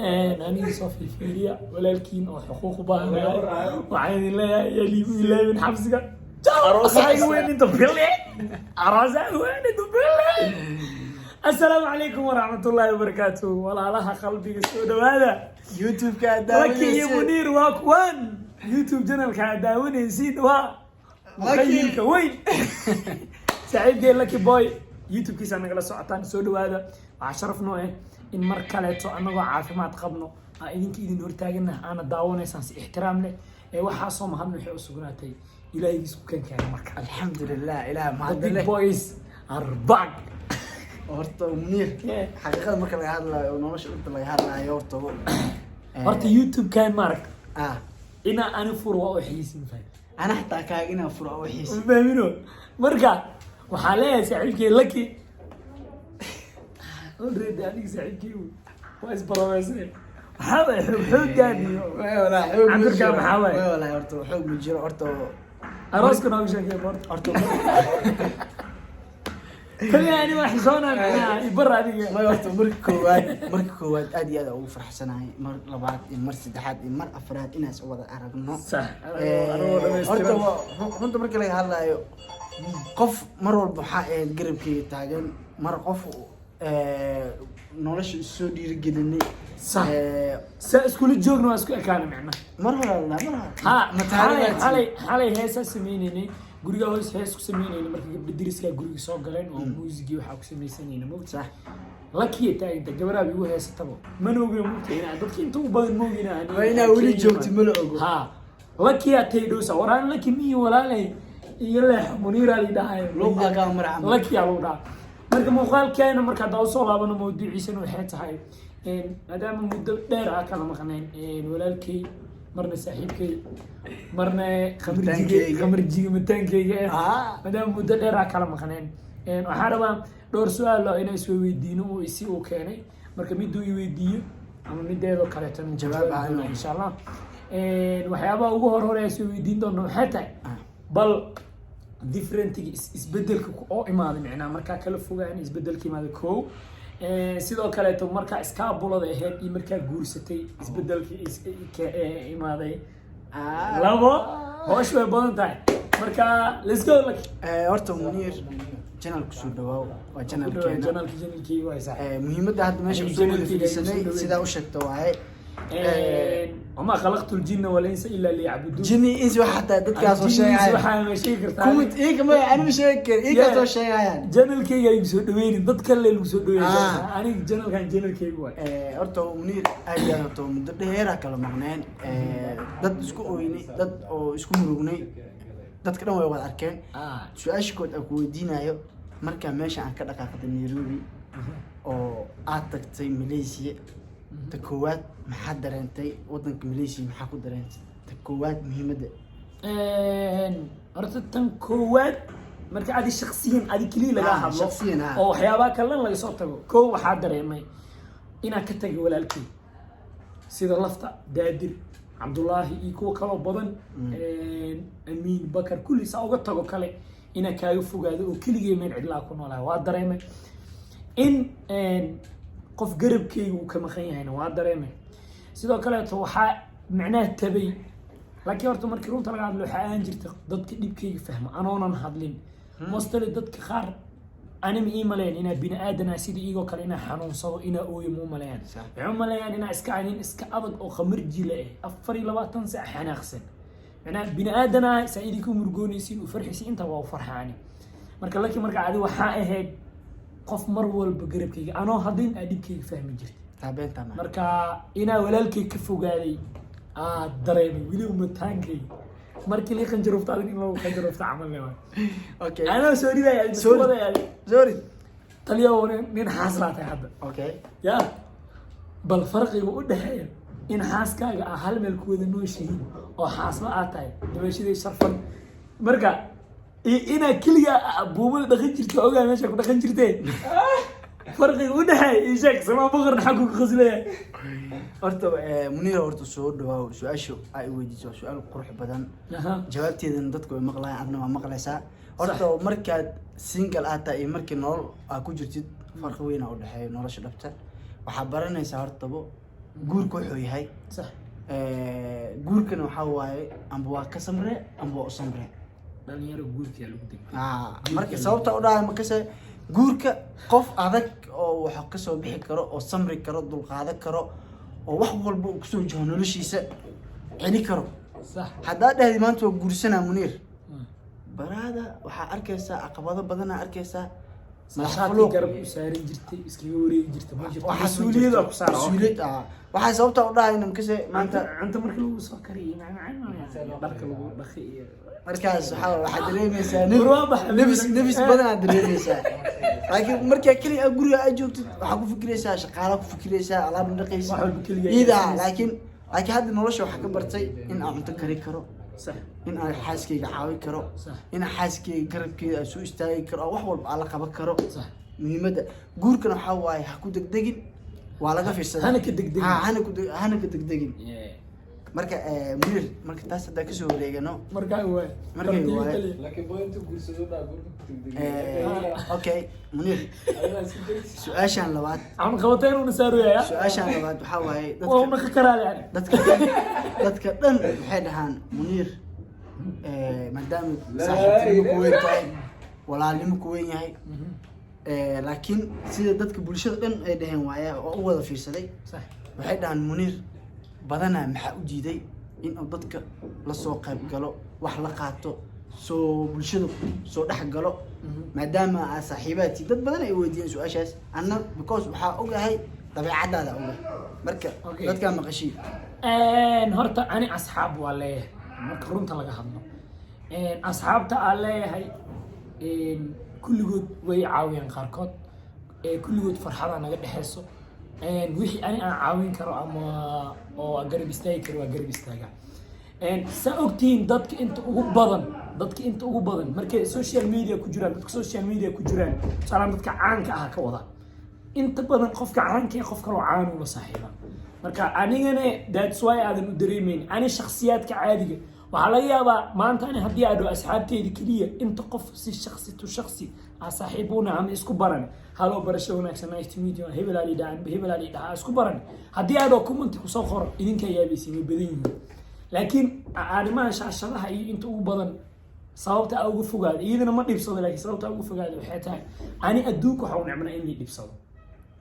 أنا صافي فيريا ولكن حقوق بها وعين الله يلي بالله من حبسك عروسة وين انت بلي عروسة وين انت بلي. السلام عليكم ورحمة الله وبركاته. والله لها قلبي السود هذا يوتيوب كاداوين لكي يا منير واكوان يوتيوب جنال كاداوين نسيت وخيلك وين سعيد قال لك بوي يوتيوب كيس أنا جالس أعطاني سود هذا وعشرف نوعه إن مركلته أنا وعارف ما تقبله إذنك إذن هرتاجنا أنا داوون إساس احترام له وحاصم هم الحين سجناتي إلهي يسوق كان مركل. الحمد لله إله ما هذا بويز أربع horta Munir xaqiiqada marka laga hadlayo nolosha inta laga hadlayo horta YouTube kan mark ina aan furo oo xiisin fay ana xataa kaaga ina furo oo xiisin baamino marka waxa leeyahay saaxiibkay Lucky already aniga saaxiibkay waa isbarabasay hada xoogani wala xoog cabirka maxaa waay wala horta xoog ma jiro horta arooska noo sheegay horta كل يعني واحد صونا يبرع دقيقة ما يورتو مرك كواد أدي هذا هو فرح سنة مر ربعات مر سدحات مر أفراد الناس وضع عرقنا صح هرتو هنتو مرك لي هلا قف مر البحاء القرب كي تاجن مر قف نولش السودي رجلني صح سأسكول الجوج نواسكول كان معنا مرة لا مرة ها حالي هيسا سمينيني guriga hoos hees ku sameeyay markii gabdha diriska guriga soo galeen oo muusigii waxa ku sameeyay mood sax Lucky taa inta gabadha igu heesatabo man ogeey moodtay inaa dadka inta u badan moogina waa inaa wali joogti ma la ogo ha Lucky atay dhoosa waraan Lucky mi walaalay iyo leex Munir ali dhahay loo aaga marcam Lucky alo dhaa marka muuqaalkeena marka daa soo laabano mawduuciisa waxay tahay maadaama muddo dheer ah kala maqneen walaalkii مرنا صاحبك مرنا خمرجي متانكيga madam muddo dheer ah kala maqneen waxa rabaa dhowr su'aal oo inay soo weydiino oo isi oo keenay marka mid uu weydiiyo ama mideedo kale tan jawaab ah insha Allah waxyaabaha ugu horeeya soo weydiin doono waxa tahay bal different isbedelka oo imaaday macna marka kala fogaan isbedelka imaaday koow sidoo kale to marka iskaabulada ahayd iyo marka guursatay isbedelkii imaaday labo hoosh way badan tahay marka let's go like horta Munir channel ku soo dhawaw waa channelkii waa sax muhiimadda hadda meesha ku soo fiirsanay sida u sheegto waaye وما خلقت الجن والانس الا ليعبدون جني انس وحتى ددكاس oo sheegay waxa ma sheegi kartaa kumid kama aan sheegay iga soo sheegayaan channelkayga igu soo dhaweeyeen dad kale lagu soo dhaweeyay aniga channelkayga waa horta Munir aad to muddo dheer kala maqneen dad isku ooynay dad oo isku murugnay dadka dhan way wada arkeen su'aasha kood aan ku weydiinayo marka meesha aan ka dhaqaaqday Nairobi oo aad tagtay Malaysia تكوات محد درنتي وطن كمليشي محاكو درنتي تكوات مهمة أردت تنكوات مركا عادي شخصيا عادي كلي لقاها شخصيا أو حيابا كلن لا يصوتكو كو waxaa dareemay ina ka tagay walaalkii sida lafta daadir Abdullahi iyo kuwa kale badan Amin Bakar kulli saa uga tago kale ina kaaga fogaado oo kaliya meel cidla ku noolaa waa dareemay in qof garabkaygu uu ka maqan yahay waa dareemay sidoo kale waxa macnaha tabay laakiin horta markii runta laga hadlo waxa aan jirta dadka dhibkayga fahma anoonan hadlin mostly dadka qaar anima iimaleen ina bini aadana sida iigo kale ina xanuunsado ina ooyo mu malayaan waxaan malayaan ina iska aanin iska adag oo khamirji leh 24 saac xanaaqsan macnaha bini aadana saayidi ku murgoonaysiin u farxisi inta waa u farxaani marka laakiin marka caadi waxa ahayd qof mar walba garabkayga anoo hadin adibkayga fahmi jirtay taabeenta marka ina walaalkay ka fogaaday dareemay wili uma taankay markii la qanjarofta adin in loo qanjarofta amal leeyahay okay ana sorry taliya nin xaaslaatay hadda okay ya bal farqiga u dhaxeeya in xaaskaaga hal meel ku wada nooshiin oo xaasla aad tahay dabashadii sharfan marka ina kaliya buumada dhaqan jirtay ogaa meesha ku dhaqan jirtay farqiga u dhaxay sheeg sama boqor xaqu ku qasleeyahay horta Munir horta soo dhawaa su'aashu ay weydiiso su'aal qurux badan jawaabteedana dadku way maqlayaan adna waa maqlaysaa horta markaad single aad tahay markii nolol aad ku jirtid farqi weyn u dhaxeeyo nolosha dhabta waxa baranaysaa horta guurka wuxuu yahay صح guurkana waxaa waaye amba waa ka samre amba waa u samre dhalinyaro guurka lagu degay marka sababta u dhahay makase guurka qof adag oo waxa ka soo bixi karo oo samri karo dulqaadan karo oo wax walba uu kusoo jiho noloshiisa celi karo صح haddaa dhahdi maanta waa guursanaa Muniir baraada waxaa arkaysaa caqabado badan arkaysaa madaxweyne garab u saarin jirtay iskaga wareegi jirtay ma jirto mas'uuliyad ku saaran mas'uuliyad waxaa sababta u dhahay makase maanta cunto marka lagu soo kariyay dharka lagu dhaqay markaas waxaa dareemaysaa nafis badan aad dareemaysaa laakiin markaa kaliya guriga aad joogtid waxaa ku fikiraysaa shaqaala ku fikiraysaa alaab dhaqaysa ida laakiin hadda nolosha waxaa ka bartay in aan cunto kari karo صح in aan xaaskeyga caawin karo in xaaskeyga garabkeeda aan soo istaagi karo wax walba aan la qaban karo صح muhiimada guurkana waxaa waaye ha ku degdegin waa laga fiirsadaa hana ka degdegin hana ka degdegin marka Muniir marka taas hadda ka soo wareegano marka waa laakiin bointu guursado dhaa gurka ku degdegay okay Muniir su'aashan labaad aan qabateen uu nasaaraya su'aashan labaad waxaa waaye waa ma ka karaale dadka dhan waxay dhahaan Muniir maadaama saaxiibtinimo ku weyn tahay walaalnimo ku weyn yahay laakiin sida dadka bulshada dhan ay dhaheen waaye oo u wada fiirsaday صح waxay dhahaan Muniir badanaa maxaa u diiday in uu dadka la soo qayb galo wax la qaato soo bulshada soo dhex galo maadaama aad saaxiibaadti dad badan ay weydiiyeen su'aashaas anna because waxaa ogahay dabeecadaada ogahay marka dadka maqashii horta ani asxaab waa leeyahay marka runta laga hadlo asxaabta aan leeyahay kulligood way caawiyaan qaarkood kulligood farxada naga dhexeyso wixii ani aan caawin karo ama oo garab istaagi karo waa garab istaaga saa ogtihiin dadka inta ugu badan markay social media ku jiraan tusaale dadka caanka ah ka wada inta badan qofka caanka ee qof kale oo caan ula saaxiiba marka anigana that's why aadan u dareemeyn ani shakhsiyaadka caadiga waxaa laga yaabaa maanta ani haddii aadho asxaabteeda keliya inta qof si shakhsi to shakhsi saaxiibuna ama isku baran halo barasho wanaagsan nice to meet you hebel ali dhaha isku baran haddii aadho comment ku soo qoro idinka yaabaysi way badan yihiin laakiin arrimaha shaashadaha iyo inta ugu badan sababta aan uga fogaado iyadana ma dhibsado laakiin sababta aan uga fogaado waxay tahay ani adduunka waxa uu necmanaa in la dhibsado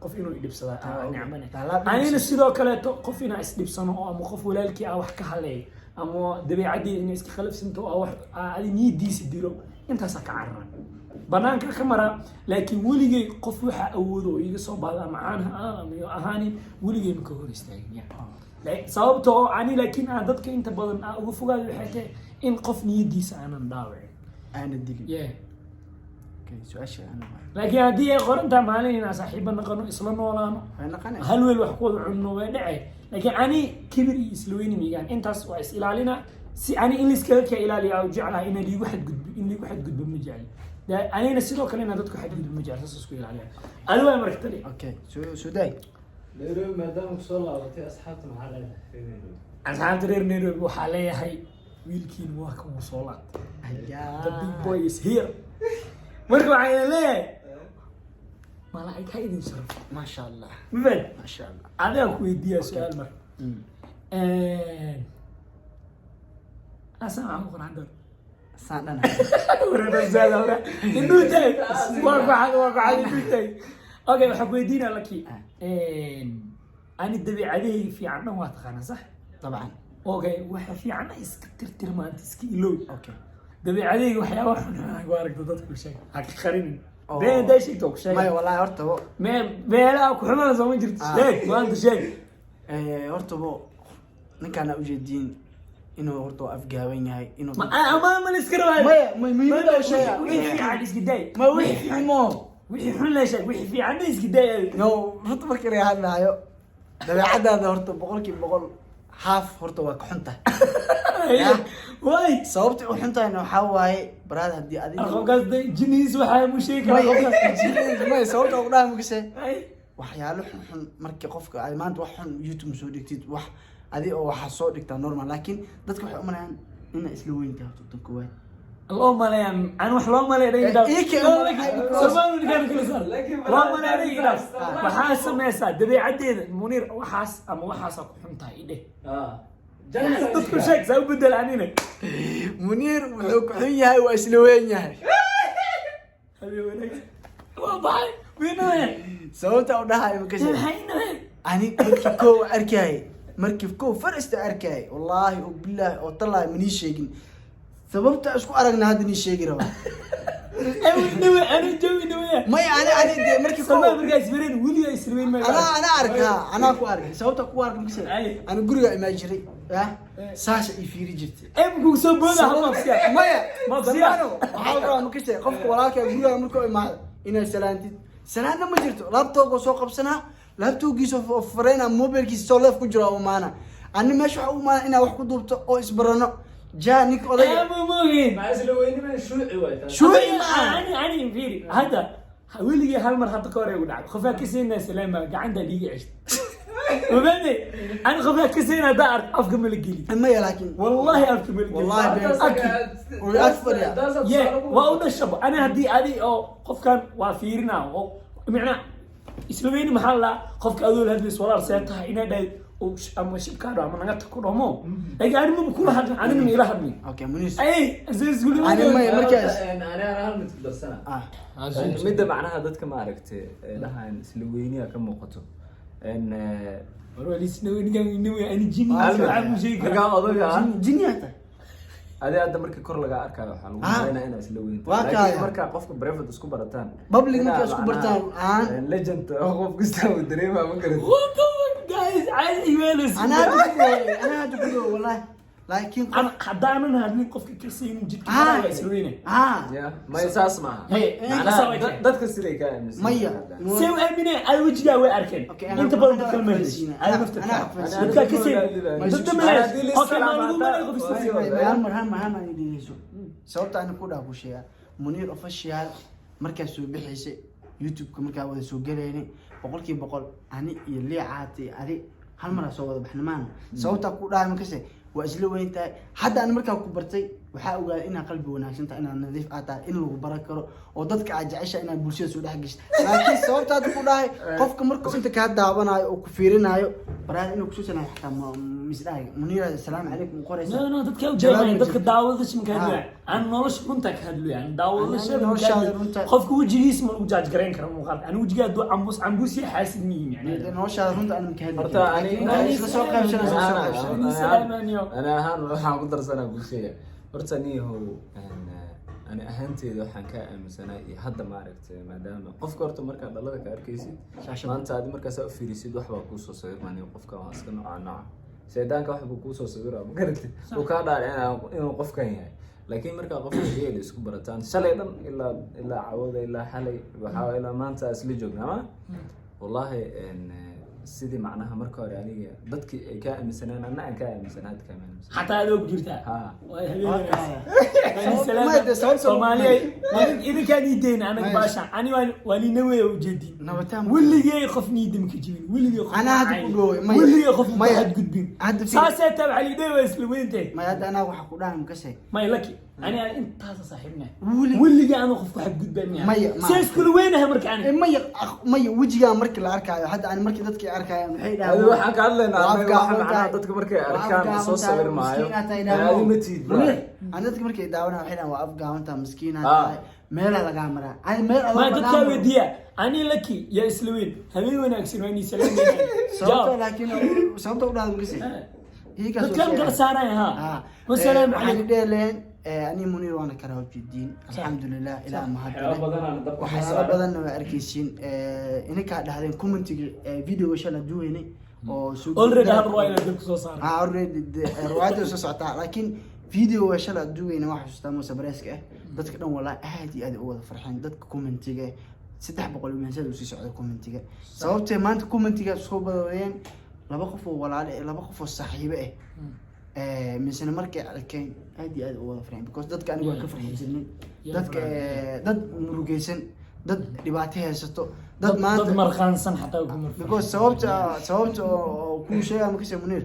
qof inuu dhibsada necmana anina sidoo kale qof inaa isdhibsano oo ama qof walaalkii ah wax ka haleeyo ama dabeecadii inay iska khalafsanto oo wax adi niyadiisa dilo intaas ka cararan banaanka ka mara laakiin weligay qof waxa awoodo oo iga soo baada ama aan ama ahaani weligay ma ka hor istaagin sababta oo ani laakiin aan dadka inta badan uga fogaado waxay tahay in qof niyadiisa aanan dhaawicin aana dilin laakiin haddii ay qorantaa maalin inaan saaxiiba naqano isla noolaano hal weel wax ku wada cunno way dhacay laakiin ani kibir iyo isla weyni miigaan intaas waa is ilaalina si ani in liskaga ka ilaaliya oo jeclahay in liigu xadgudbo ma jecli anina sidoo kale inaan dadku xadgudbo ma jecli saas isku ilaaliya adi waa marka tali okay suday Nairobi maadaama kusoo laabatay asxaabta maxaa leedahay asxaabta reer Nairobi waxaa leeyahay wiilkiin waa kan uu soo laabtay the big boy is here marka waxaan leeyahay malaa'ika idin sharaf ma sha Allah mabad ma sha Allah adiga ku weydiiyaa su'aal mar asaan aan qoran dad saadana warada zaada inuu tahay waa inuu tahay okay waxa ku weydiinaa laki ani dabeecadahayga fiican dhan waa taqaanaa sax طبعا okay waxa fiican iska tirtirmaanta iska ilow okay dabeecadayga waxyaabo xun aan ku aragto dadku sheeg ha ka qarinin been day sheegto ku sheeg may wallahi horta meelaha ku xumaan soo ma jirto sheeg maanta sheeg horta ninkaan u jeedin inuu horta afgaaban yahay inuu ma iska rabaa may muhiimada shay wixii fiican iska day ma wixii xumo wixii xun la sheeg wixii fiican iska day no horta markii la hadlaayo dabeecadaada horta 100% haaf horta waa ka xunta way sababta u xuntayna waxa waaye baraad hadii adiga qofkaas jiniis waxa mu sheegi karaa may sababta u dhahay mugse waxyaalo xun markii qofka ay maanta wax xun YouTube soo dhigtid wax adi oo waxa soo dhigtaa normal laakiin dadku waxay u maleeyaan in isla weynta tan koowaad الله مليان انا وح الله مليان إيك سبحان كان كل صار الله مليان وحاس ميسا دبي عدي منير وحاس اما وحاس اكو حنتها ايده dadku sheeg saa u bedel anina منير wuxuu ku xun yahay waa isla weyn yahay waa baxay wiinay sababta u dhahay ma kashay maxay ani markii koo arkay markii koo farista arkay wallahi oo billahi oo talaa mani sheegin sababta isku aragna hadda ni sheegi raba انا جوي نويا ما يعني markii koo sabab markaa isbareen wili ay isbareen ma انا arkaa ku arkay sababta ku arkay ma kashay ana guriga imaa jiray saasha i fiiri jirtay ku soo booda halmaqsiya maya maqsiya waxa uu ma kashay qofka walaalka guriga markuu imaado inay salaanta ma jirto laptop soo qabsanaa laptopkiisa furayna mobilkiisa soo leef ku jiro oo maana ani meesha waxa uu maana inaa wax ku duubto oo isbarano جانك يا ابو موين ما اسلو وين من شوعي وايد شوعي انا فيري هذا ولي هالمره حتى كوري ودعك خفا كسينا سلامه قاعده دي عشت وبني انا خفا كسينا دار افكم من الجيل اما لكن والله افكم من الجيل والله واكبر يا وانا الشباب انا هدي او قف كان وافيرنا معناه اسلوبين محل قف كادول هدلس ولا رسالتها انا داي اما شبكارو اما نغا تكودمو اي غاري مو كولا حد انا من الى حدني اوكي منيس اي زي زغلي انا ما مركز انا هل متدرسنا مده معناها dadka ma aragtay dhahaan isla weyniya ka muuqato ان وروليس نوي انا جيني عم شيء ka odaga جينياتا adi hadda markii kor laga arkayo waxa lagu maleynaa inay isla weyn laakiin marka qofka private isku barataan public marka isku bartaan legend qof kasta uu dareemaa ma garan guys عايز يوالس انا هذا كله والله لكن انا حدانا هذين قف كرسين جد كده يسوينه يا ما يساس ما هي dadka siday ka aaminsan مية سوي امنه اي وجهها way arkeen inta badan dadka ma heshiin ay nafta dadka kasii dadka ma heshiin okay ma lagu malay qof هم يديسو sababta aan ku dhaafo sheeya Munir official markaa soo bixisay YouTube-ka markaa wada soo galeeyay 100% ani iyo leecaatay ari hal mar soo wada baxnamaan sababta ku dhaafay markaas waa isla weyntahay hadda aan markaa ku bartay waxa ogaaday inaan qalbi wanaagsan tahay inaan nadiif aata in lagu baran karo oo dadka aad jecesha inaan bulshada soo dhex gasho laakiin sababta aad ku dhahay qofka markuu inta ka daawanayo oo ku fiirinayo baraad inuu ku soo sanayo xataa misdaaga Munir assalaamu alaykum qoraysa no dadka u jeeday dadka daawada shimka hadlay aan nolosh runta ka hadlay aan daawada shimka qofku wajigiisa ma lagu jaaj gareyn karo muuqaal aan wajiga doo ambuus xaasidni yani nolosha runta aan ka hadlay horta ani isla soo qaybsanaysa انا ahaan waxaan ku darsanaa bulshada horta niyahow ani ahaanteeda waxaan ka aaminsanaa iyo hadda ma aragtay maadaama qofka horta marka dhalada ka arkaysid maanta aad markaas u fiirisid wax baa ku soo sawirmaanay qofka waa iska nooca seedaanka wax buu ku soo sawiraa ma garatay oo ka dhaarayna inuu qofkan yahay laakiin marka qofka yeelo isku barataan shalay dhan ilaa cawada ilaa xalay waxa ilaa maanta isla joognaa wallahi sidii macnaha marka hore aniga dadkii ay ka aaminsanaan anna aan ka aaminsanaa dadka حتى لو جرتها ما Soomaaliya idin ka diideen anaga baasha ani wali naweey u jeedin wiligeey qof niidam ka jibin wiligeey qof ana hada ku gooy wiligeey qof ma had gudbin saasay tabع li dheeyo isla weynteen ma hada ana waxa ku dhahan ka shay ma laki ani intaas saaxiibna wiligeey ana qof wax gudbin maya saas kul weynaha marka ani maya wajiga marka la arkayo hada ani markii dadkii arkayaan waxay dhahaan waxaan ka hadlaynaa waxa dadka markay arkaan soo sawir maayo aadi ma tiid أنا أذكر مركي داونا وحنا وأبقى وأنت مسكين هذا ميلا لقى مرة أنا ميلا ما تتكلم وديا أنا لكي يا إسلوين همين وناكسين ويني سلام صوته لكن صوته ولا المقصي هي كسر تتكلم كسارة ها والسلام عليكم ديلين أنا منير وأنا كره الدين الحمد لله إلى ما هذا وحياة بدنا وأركيسين إنك هذا كومنت فيديو وش لا جويني أو سو أولريد هذا رواية دك صار أولريد رواية صار لكن فيديو وشلا دوينا واحد استامو سبريسك dadka dhan walaa aad iyo aad u wada farxeen dadka commentiga 300 meesha uu sii socdo commentiga sababtay maanta commentiga soo badayeen laba qof oo walaale laba qof oo saaxiibo ah misna markay arkeen aad iyo aad u wada farxeen because dadka anigu ka farxaysanay dadka dad murugaysan dad dhibaato haysato dad maanta dad marqaansan xataa ku marqaan because sababta ku sheegay markii Munir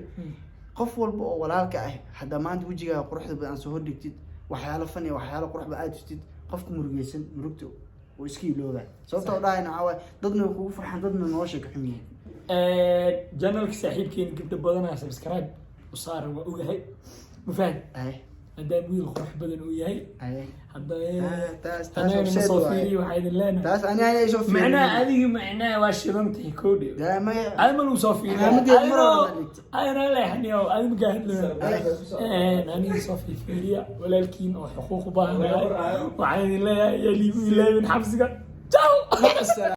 qof walba oo walaalka ah hada maanta wajiga quruxda badan soo hordhigtid waxyaalo fan iyo waxyaalo qurux ba aad tustid qofku murugaysan murugta oo iska ilooba sababtoo dhaayna caawa dadna kugu farxan dadna nolosha ka xumiyeen janalka saaxiibkeena gabdho badanaa subscribe u saaran waa ogahay ma faham maadaama wiil qurux badan uu yahay hadda anagana ma soo fiiriyo waxaa idin leenahay taas aniga soo fiiriyo macnaha adiga macnaha waa shidantahay koodhi daama adma lagu soo fiiriyo ayna leexniyo adma gaadlo aniga soo fiiriya walaalkiin oo xuquuq u baahan waxaan idin leeyahay yaa liibu ilaabin xabsiga ciao